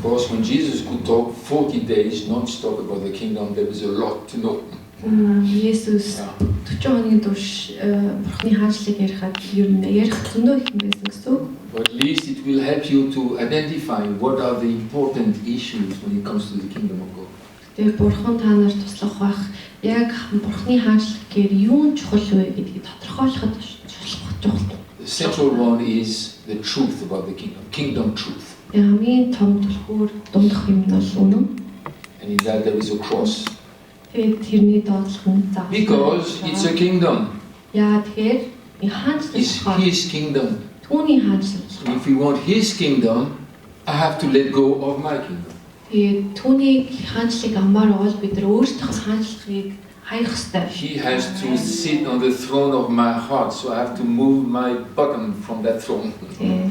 Of course, when Jesus could talk 40 days non-stop about the kingdom, there was a lot to know. Есүс 40 хоногийн турш Бурхны хаанчлалыг ярихад ер нь ярих зөндөө их юм байсан гэсэн үг. But at least it will help you to identify what are the important issues when it comes to the kingdom of God. Тэгээ Бурхан та нарт туслах байх яг Бурхны хаанчлал гэхээр юу чухал вэ гэдгийг тодорхойлоход чухал. The central one is the truth about the kingdom truth. Хамгийн том түлхүүр дундах юм нь бол үнэн. And in that there is a cross. Тэгээд тэрний доотлох нь заавал. Because it's a kingdom. Яа тэгэхээр энэ хаанчлал It's His kingdom. түүний хаанчлал. If we want His kingdom, I have to let go of my kingdom. Тэгээд түүний хаанчлалыг амаар бол бид нар өөрсдөө хаанчлалыг хаях ёстой. He has to sit on the throne of my heart, so I have to move my button from that throne and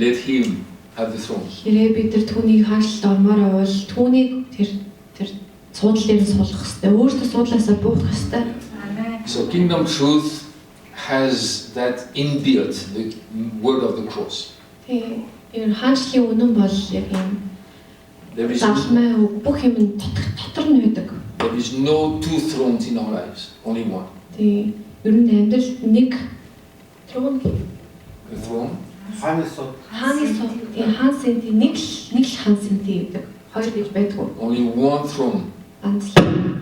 let Him have the throne. Хэрэг бид нар түүний хаанчлалд ормоор бол түүнийг тэр суудлын дээр суулгах ёстой. Өөртөө суудлаасаа буух ёстой. So kingdom truth has that inbuilt, the word of the cross. Тэгээд хаанчлалын үнэн бол яг юм. There is бүх юм дотор нь байдаг. There is no two thrones in our lives, only one. Тэгээд ер нь амьдралд нэг throne The throne. хааны сэнти нэг л хаан сэнти гэдэг. Хоёр гэж байдгүй. Only one throne. Ганцлан.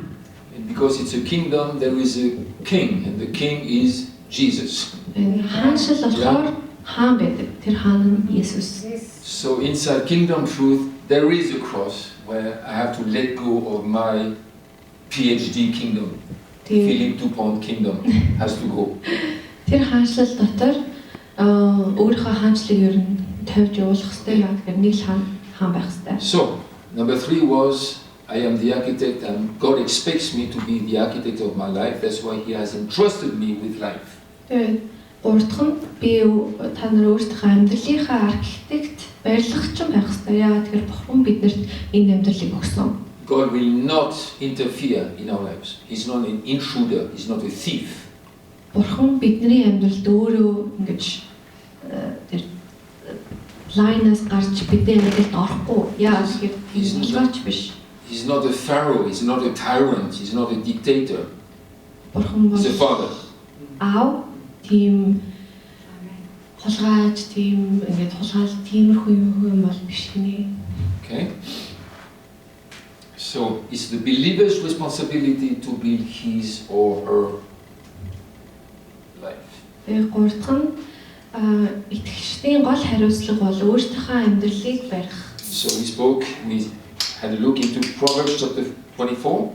And because it's a kingdom, there is a king, and the king is Jesus. Хааншил болохоор хаан байдаг. Тэр хаан нь Есүс. So inside kingdom truth, there is a cross where I have to let go of my PhD kingdom. Philip Dupont kingdom has to go. Тэр хаанчлал дотор өөрийнхөө хаанчлалыг ер нь тавьж явуулах хэрэгтэй яа гэхээр нэг л хаан байх хэрэгтэй. So number 3 was I am the architect, and God expects me to be the architect of my life. That's why He has entrusted me with life. Тэгээд гуравдах нь би та нар өөрсдийнхөө амьдралынхаа архитект, барилгачин байх хэрэгтэй. Яагаад тэгэхээр Бурхан бидэнд энэ амьдралыг өгсөн. God will not interfere in our lives. He's not an intruder. He's not a thief. Бурхан бидний амьдралд өөрөө ингэж тэр лайнаас гарч бидний амьдралд орохгүй. Яагаад гэхээр хилгаач биш. He's not a pharaoh. He's not a tyrant. He's not a dictator. He's a father. Аав тийм хулгайч тийм ингээд хулгаал тиймэрхүү юм бол биш гинэ. Okay. So it's the believer's responsibility to build his or her life. Гуравдах нь итгэгчдийн гол хариуцлага бол өөрсдийнхөө амьдралыг барих. So we had a look into Proverbs chapter 24.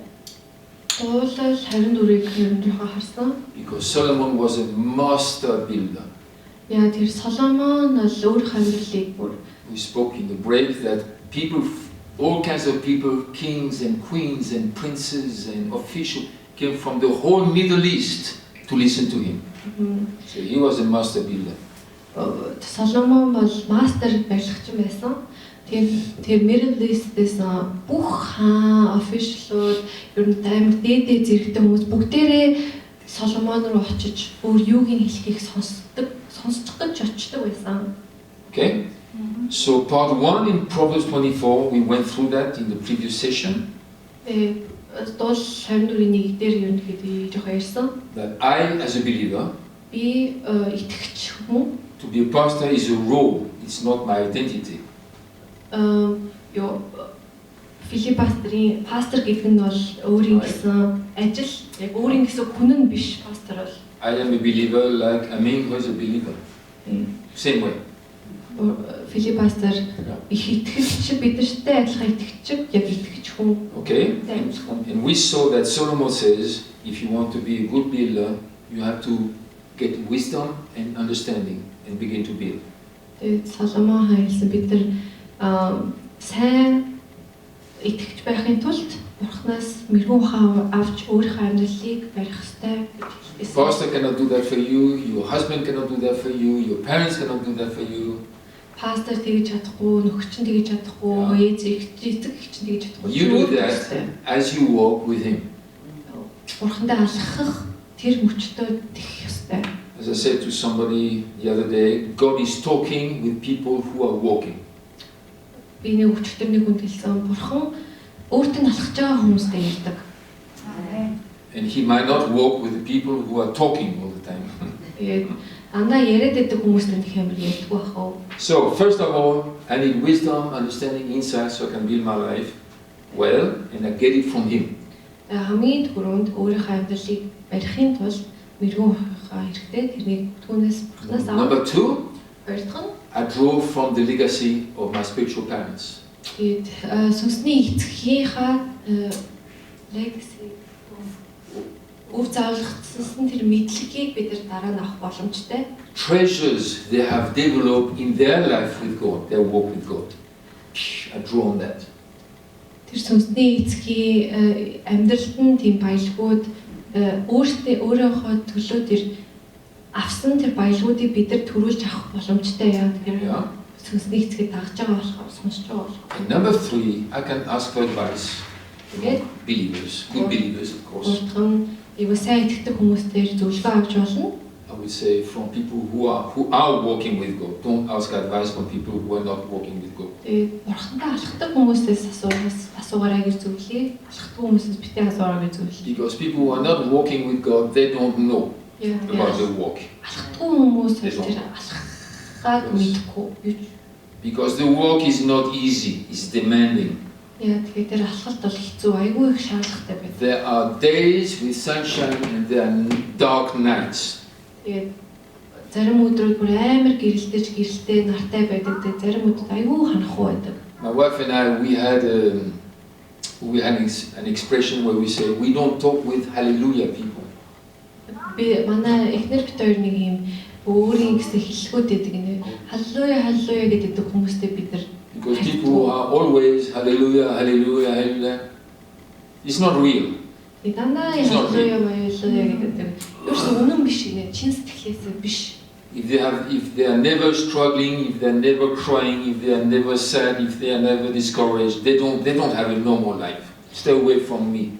Because Solomon was a master builder. We spoke in the break that people, all kinds of people, kings and queens and princes and officials, came from the whole Middle East to listen to him. So he was a master builder. Solomon was master builder. Тэр Middle East-ээс бүх хаан, official-ууд, ер нь амар дээд зэрэгтэй хүмүүс бүгдээрээ Соломон руу очиж өөр юуг нь хэлхийг сонсчих гэж очдог байсан. Okay? So part 1 in Proverbs 24, we went through that in the previous session. Дуул 24-ийн 1 дээр ер нь хэд жоох ярьсан. That I as a believer, би итгэгч хүн, to be a pastor is a role, it's not my identity. Филипп пастор гэдэг нь бол өөрийн гэсэн ажил, яг өөрийн гэсэн хүн нь биш пастор бол. I am a believer like Amin was a believer. Same way. Филипп пастор их итгэгч бидэртэй адилхан итгэгч, яг итгэгч хүн. Okay. And we saw that Solomon says if you want to be a good builder, you have to get wisdom and understanding and begin to build. Соломон хэлсэн бид нар сайн итгэж байхын тулд Бурханаас мэрэгүү ухаан авч өөрийнхөө амьдралыг барих ёстой. Pastor cannot do that for you, your husband cannot do that for you, your parents cannot do that for you. Пастор тэгж чадахгүй, нөхчин тэгж чадахгүй, эцэг чинь тэгж чадахгүй. You do that as you walk with him. Бурхандаа алхах тэр мөчтөө тэгэх ёстой. As I said to somebody the other day, God is talking with people who are walking. би нэг өчтөр нэг хүнд хэлсэн бурхан өөртөө алхаж байгаа хүмүүстэй ярьдаг. And he might not walk with the people who are talking all the time. Дандаа яриад байдаг хүмүүстэй нэг амар ярьдаг байх. So, first of all, I need wisdom, understanding, insight so I can build my life well, and I get it from him. Хамгийн түрүүнд өөрийнхөө амьдралыг барихын тулд мэрэгэн ухаахаа хэрэгтэй. Тэрнийг түүнээс бурхнаас авах. Number two, Хоёр дахь нь I draw from the legacy of my spiritual parents. Сүнсний эцгийнхаа legacy өв заалгацсан тэр мэдлэгийг бид нар дараа нь авах боломжтой. Treasures they have developed in their life with God, their walk with God. I draw on that. Тэр сүнсний эцгийн амьдралд нь тийм баялагууд өөрийнхөө төлөө тэр авсан тэр баялагуудыг бид нар төрүүлж авах боломжтой яа тэгэхээр сүнсний эцгийг дагж байгаа болохоор сонсож байгаа болохоор. And number three, I can ask for advice from believers, good believers of course. Эвгүй сайн итгэдэг хүмүүстээр зөвлөгөө авч болно. I would say from people who are walking with God. Don't ask advice from people who are not walking with God. Бурхантай алхдаг хүмүүстээс асуугаарай гэж зөвлөе. Алхдаг хүмүүсээс битээ асуурай гэж зөвлөе. Because people who are not walking with God, they don't know about the walk. Алхдаг хүмүүс тэр алхахыг мэдгүй. Because the walk is not easy, it's demanding. Тэгэхээр тэр алхалт бол хэцүү, айгүй их шаардлагатай байдаг. There are days with sunshine and there are dark nights. Зарим өдрүүд бүр амар гэрэлтэй нартай байдаг. Зарим өдрүүд айгүй ханахгүй байдаг. My wife and I, we had an expression where we say we don't talk with hallelujah people. Би манай эхнэр бит хоёр нэг юм өөрийн гэсэн хэллэгүүд байдаг нэ. Халлелуя гэдэг хүмүүстэй бид нар because people are always hallelujah, hallelujah, hallelujah. It's not real. Дандаа халлелуя гэдэг. Ерөөс үнэн биш нэ. Чин сэтгэлээс биш. If they are never struggling, if they are never crying, if they are never sad, if they are never discouraged, they don't have a normal life. Stay away from me.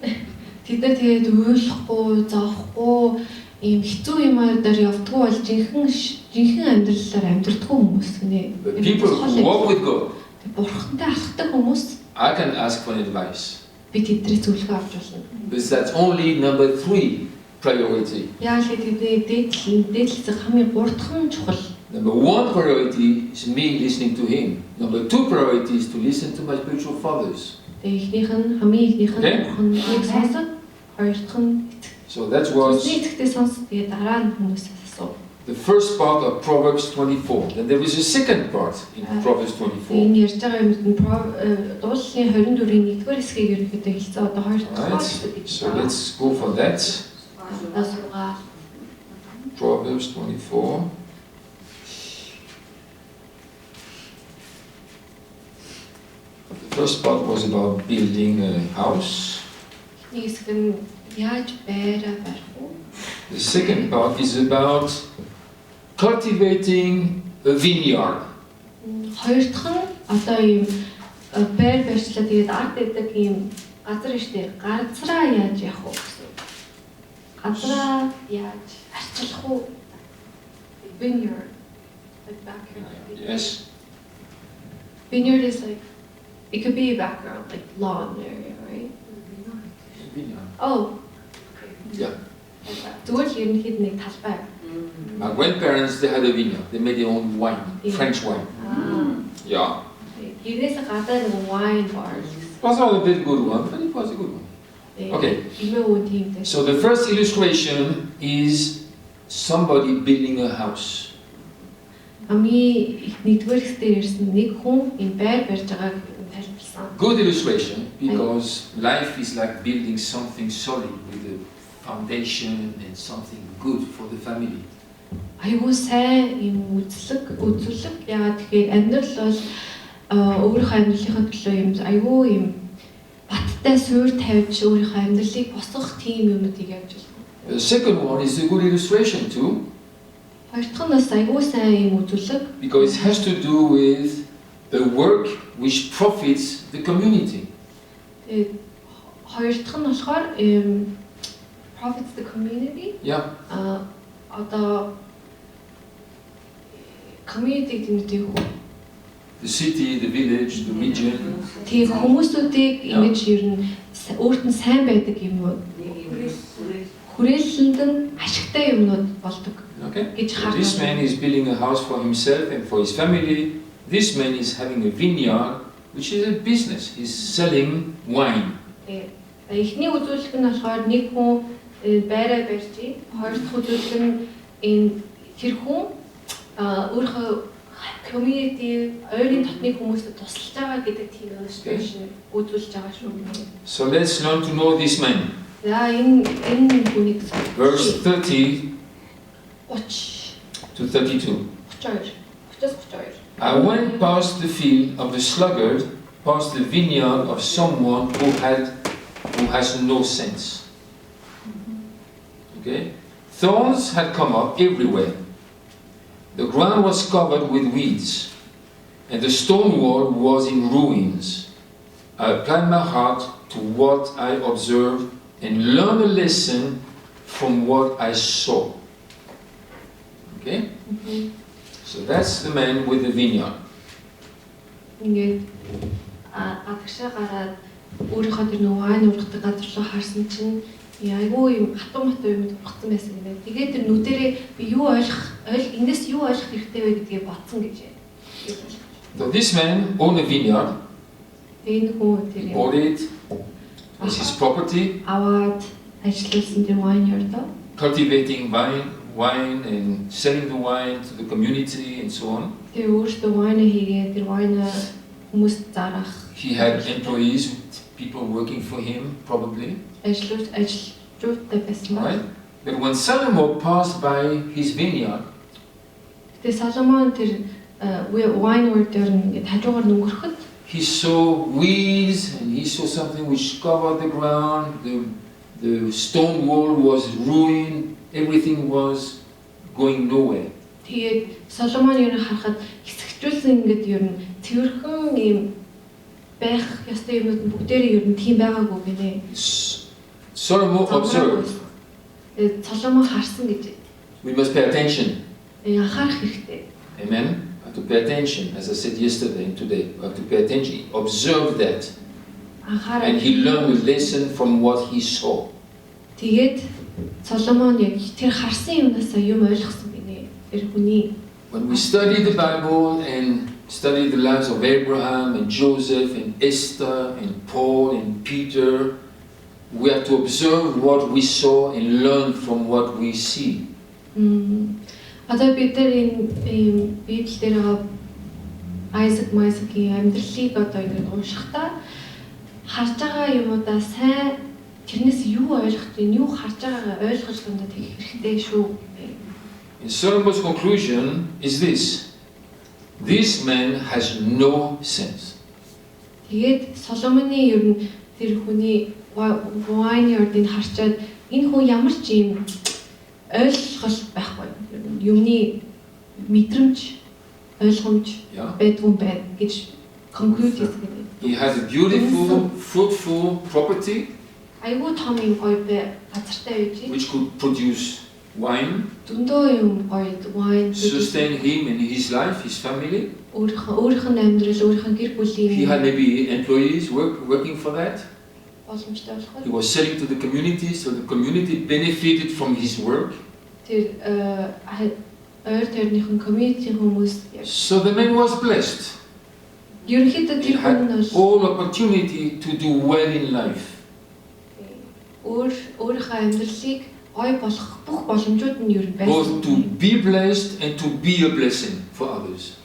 Тэд нар тэгээд уйлахгүй, зовхгүй, ийм хэцүү юмар дээр явдггүй бол жинхэнэ амьдралаар амьдрдаггүй хүмүүс гинэ. People who walk with God. Бурхантай алхдаг хүмүүс I can ask for advice. Би тэдний зөвлөгөө авч болно. Because that's only number 3 priority. Яа л тэдний дээдлэх хамгийн 3 дахь чухал. Number 1 priority is me listening to him. Number 2 priority is to listen to my spiritual fathers. Эхнийх нь хамгийн эхнийх нь Бурханыг сонсоод хоёр дахь нь so that was эцэгтэй сонсоод тэгээд дараа нь хүмүүсээс асуу. The first part of Proverbs 24. Then there is a second part in Proverbs 24. Энэ ярьж байгаа юмд нь дуулалын 24-ийн 1-р хэсгийг ерөнхийдөө хэлсэн. Одоо 2 дахь хэсэг гэж. So let's go for that. Асуугаа. Proverbs 24. The first part was about building a house. Нэг хэсэг нь яаж байраа барих вэ? The second part is about cultivating a vineyard. Хоёр дахь нь одоо ийм байр барьчлаа тэгээд ард байдаг ийм газар штэ. Газраа яаж явах вэ гэсэн. Газраа яаж арчлах вэ? Vineyard. Like backyard. Yes. Vineyard is like it could be a background like lawn area, right? Vineyard. Oh. Yeah. Зүгээр л ерөнхийд нэг талбай. My grandparents, they had a vineyard. They made their own wine, French wine. Yeah. Ерөөсөө гадаа нэг wine bar. It was not a very good one, but it was a good one. Okay. So the first illustration is somebody building a house. Good illustration because life is like building something solid with a foundation and something good for the family. Айгуу сайн юм үзлэг яа тэгэхээр амьдрал бол өөрийнхөө амьдралынхаа төлөө юм айгуу юм баттай суурь тавьж өөрийнхөө амьдралыг босгох тийм юмнуудыг явж байна. The second one is a good illustration too. Хоёр дахь нь бас айгуу сайн юм үзлэг. Because it has to do with the work which profits the community. Хоёр дахь нь болохоор profits the community. Yeah. Одоо community гэдэг нь юу вэ? the city, the village, the region. Тэгээ хүмүүсүүдийг ингэж ер нь өөрт нь сайн байдаг юмнууд хүрээлэнд нь ашигтай юмнууд болдог. Okay. Гэж хардаг. This man is building a house for himself and for his family. This man is having a vineyard, which is a business. He's selling wine. Эхний үзүүлэлт нь болохоор нэг хүн байраа барьж, хоёр дахь үзүүлэлт нь энэ тэр хүн өөрийнхөө community, ойрын дотны хүмүүсд тусалж байгаа гэдэг тийм illustration үзүүлж байгаа шүү. So let's learn to know this man. За энэ хүнийг Verse 30 30 to 32. 32. I went past the field of the sluggard, past the vineyard of someone who has no sense. Okay? Thorns had come up everywhere. The ground was covered with weeds, and the stone wall was in ruins. I applied my heart to what I observed and learned a lesson from what I saw. Okay? So that's the man with the vineyard. Ингээд гадагшаа гараад өөрийнхөө тэр нэг вайн ургадаг газар руу харсан чинь айгүй юм хатан матуу юм ургацсан байсан юм байна. Тэгээд тэр нүдэрээ би юу эндээс юу ойлгох хэрэгтэй вэ гэдгийг бодсон гэж. So this man owned a vineyard. Энэ хүн тэр Bought it as his property. аваад ажилласан тэр вайн ярдаа. Cultivating wine and selling the wine to the community and so on. Тэр өөртөө вайн хийгээд тэр вайн хүмүүст зарах. He had employees, people working for him, probably. Ажилчдтай байсан. Right? But when Solomon passed by his vineyard, Тэгээ Соломон тэр wine order ингээд хажуугаар өнгөрөхөд he saw weeds and he saw something which covered the ground. The stone wall was ruined. Everything was going nowhere. Тэгээд Соломон ер нь харахад хэсэгчүүлсэн ингээд ер нь цэвэрхэн юм байх ёстой юмуд нь бүгдээрээ ер нь тийм байгаагүй гинэ. Solomon observed. Соломон харсан гэж. We must pay attention. Анхаарах хэрэгтэй. Amen. We have to pay attention, as I said yesterday and today. We have to pay attention. Observe that. And he learned a lesson from what he saw. Тэгээд Соломон яг тэр харсан юмнаас юм ойлгосон гинэ. Тэр хүний. When we study the Bible and study the lives of Abraham and Joseph and Esther and Paul and Peter, we have to observe what we saw and learn from what we see. Одоо бид нар энэ Библиэлд байгаа Айзекийн амьдралыг одоо ингэ уншихдаа харж байгаа юмудаа сайн тэрнээс юу ойлгох вэ? Юу харж байгаагаа ойлгож дундад хийх хэрэгтэй шүү. And Solomon's conclusion is this: this man has no sense. Тэгээд Соломоны ер нь тэр хүний wine yard-ыг харчаад энэ хүн ямар ч юм ойлголт байхгүй. Юмны мэдрэмж, ойлгомж байдгүй байна гэж conclude хийсэн. He has a beautiful, fruitful property. Айгуу том юм гоё газартай байж. Which could produce wine. Дундөө юм гоё wine. Sustain him and his life, his family. Өөрийнх нь амьдрал, өөрийнх нь гэр бүлийн. He had maybe employees working for that. He was selling to the community, so the community benefited from his work. So the man was blessed. He had all opportunity to do well in life. Both to be blessed and to be a blessing for others.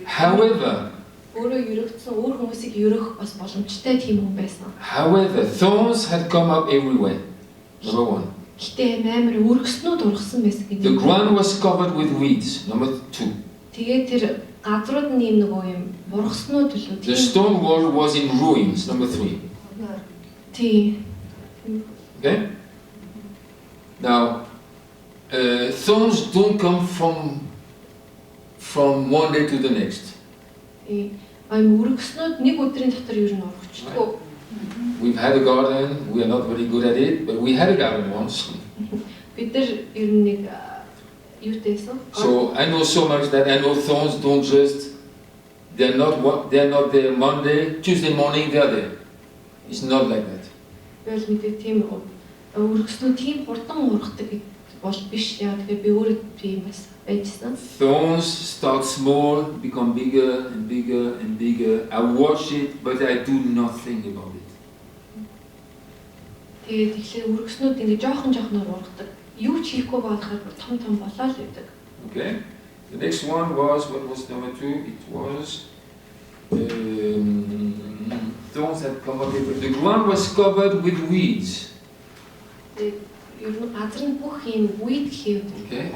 However, thorns had come up everywhere. Number one. The ground was covered with weeds. Number two. The stone wall was in ruins. Number three. Okay? Now, thorns don't come from one day to the next. We've had a garden, we are not very good at it, but we had a garden once. юутэйсэн. So I know so much that I know thorns don't just, they're not there Monday, Tuesday morning, they're there. It's not like that. Бол мэдээ тийм өргөснөө тийм хурдан ургадаг бол биш. Яа тэгэхээр би өөрөө тийм бас байжсан. Thorns start small, become bigger and bigger and bigger. I watch it, but I do nothing about it. Тэгээд тэгэхээр өргөснүүд ингэ жоохон ургадаг. Юу ч хийхгүй байхаар том болоо л байдаг. Okay. The next one was, what was number 2? It was thorns had come up. The ground was covered with weeds. Ер нь газар нь бүх юм weed гэв. Okay.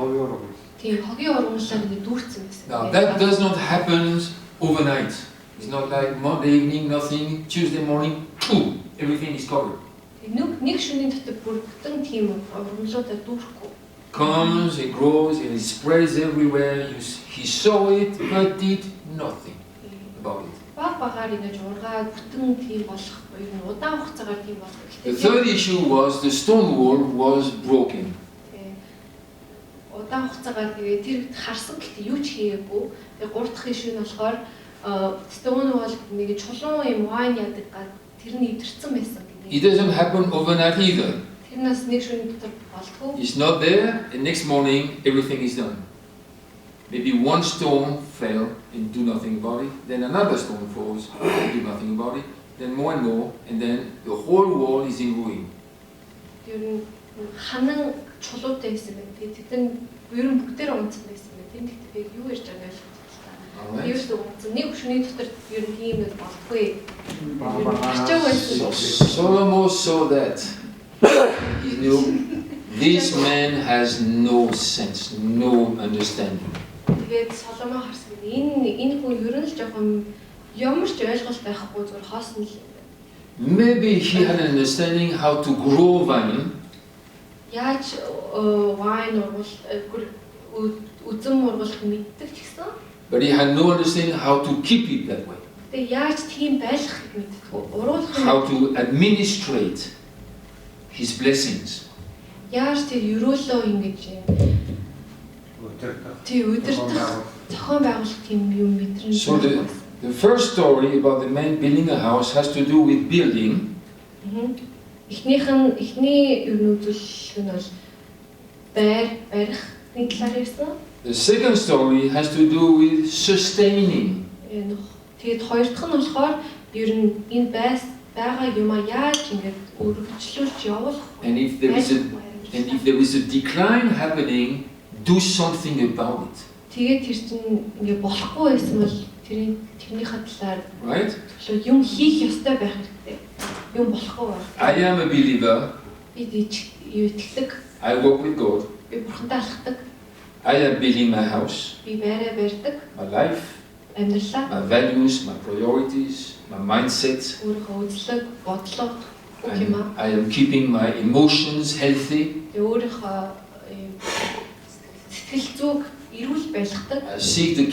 Тийм хогийн ургамлаар ингэ дүүрсэн байсан. Now that does not happen overnight. It's not like Monday evening, nothing. Tuesday morning, boom, everything is covered. Нэг шөнийн дотор бүр бүтэн тийм ургамлуудаар дүүрэхгүй. Comes, it grows, and it spreads everywhere. He saw it, but did nothing about it. Багаар ингэж ургаад бүтэн тийм болох ер нь удаан хугацаагаар тийм болох. The third issue was the stone wall was broken. Удаан хугацаагаар тэгээ тэр харсан гэхдээ юу ч хийгээгүй. Тэгээ гурав дахь ишүү нь болохоор stone wall нэг чулуун юм wine яадаг гад тэр нь идэрсэн байсан. It doesn't happen overnight either. Тэрнээс нэг шөнийн дотор болтгоо. It's not there, and next morning everything is done. Maybe one stone fell and do nothing about it, then another stone falls and do nothing about it, then more and more, and then the whole wall is in ruin. Ер нь ханан чулуутай байсан байх. Тэгээд тэд нь ер нь бүгдээр унцсан байсан байх. Тэнд тэгээд юу ярьж байгааг ойлгосон. Юу ч унцсан. Нэг шөнийн дотор ер нь тийм нэг болтгүй. Solomon saw that. He knew this man has no sense, no understanding. Тэгээд Соломон харсан. Энэ хүн ер нь л жоохон ямар ч ойлголт байхгүй зүгээр хоосон л юм байна. Maybe he had an understanding how to grow vine. Яаж wine үзэн ургуулах мэддэг ч гэсэн. But he had no understanding how to keep it that way. Тэгээд яаж тийм байлгахыг мэддэг. Ургуулах How to administrate his blessings. Яаж тэр ерөөлөө ингэж өдөртөх зохион байгуулах тийм юм мэдрэн. So the first story about the man building a house has to do with building. Эхний ер нь үзүүлэлт нь бол барихны талаар ярьсан. The second story has to do with sustaining. Тэгээд хоёр дахь нь болохоор ер нь энэ байгаа юмаа яаж ингэж өргөжлүүлж явуулах. And if there is a decline happening, do something about it. Тэгээд тэр чинь ингэ болохгүй байсан бол тэрнийхээ талаар Right? юм хийх ёстой байх хэрэгтэй. Юм болохгүй байна. I am a believer. Би итгэлэг. I walk with God. Би бурхантай алхдаг. I am building my house, Би байраа барьдаг. my life, Амьдралаа. my values, my priorities, my mindset. Өөрийнхөө үзлэг, бодлого бүх юм аа. I am keeping my emotions healthy. Өөрийнхөө сэтгэл зүг эрүүл байлгадаг. I seek the